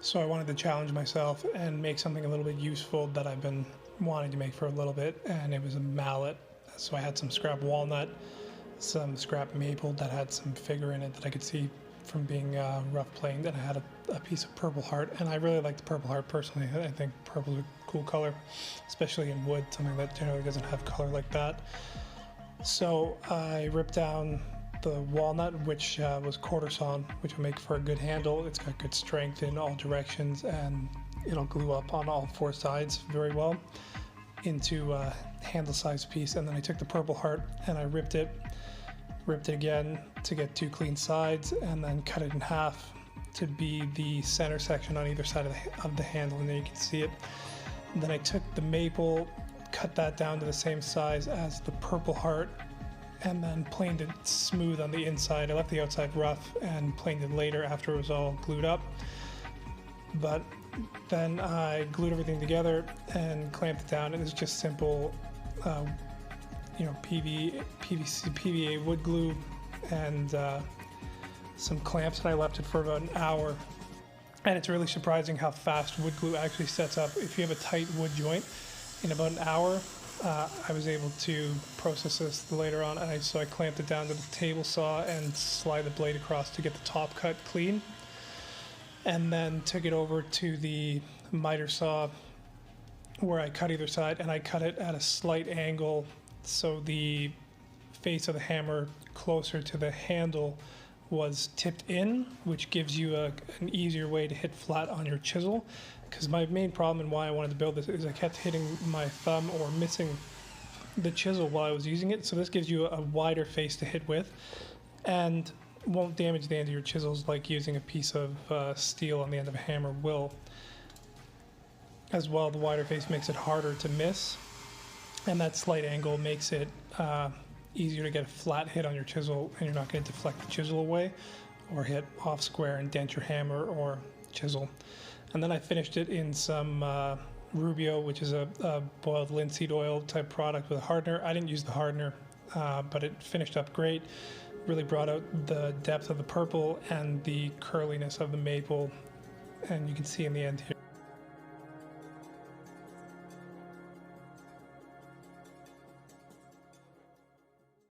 So I wanted to challenge myself and make something a little bit useful that I've been wanting to make for a little bit, and it was a mallet. So I had some scrap walnut, some scrap maple that had some figure in it that I could see from being rough planed, and I had a piece of purple heart, and I really like the purple heart personally. I think purple is a cool color, especially in wood, something that generally doesn't have color like that. So I ripped down the walnut, which was quarter sawn, which will make for a good handle. It's got good strength in all directions, and it'll glue up on all four sides very well into a handle-sized piece. And then I took the purple heart and I ripped it again to get two clean sides, and then cut it in half to be the center section on either side of the handle, and there you can see it. And then I took the maple, cut that down to the same size as the purple heart, and then planed it smooth on the inside. I left the outside rough and planed it later after it was all glued up. But then I glued everything together and clamped it down. It was just simple, PVA wood glue and some clamps, and I left it for about an hour. And it's really surprising how fast wood glue actually sets up. If you have a tight wood joint, in about an hour, I was able to process this later on, and so I clamped it down to the table saw and slide the blade across to get the top cut clean, and then took it over to the miter saw where I cut either side, and I cut it at a slight angle so the face of the hammer closer to the handle was tipped in, which gives you an easier way to hit flat on your chisel. Because my main problem and why I wanted to build this is I kept hitting my thumb or missing the chisel while I was using it. So this gives you a wider face to hit with and won't damage the end of your chisels like using a piece of steel on the end of a hammer will. As well, the wider face makes it harder to miss, and that slight angle makes it easier to get a flat hit on your chisel, and you're not going to deflect the chisel away or hit off square and dent your hammer or chisel. And then I finished it in some Rubio, which is a boiled linseed oil type product with a hardener. I didn't use the hardener, but it finished up great. Really brought out the depth of the purple and the curliness of the maple, and you can see in the end here.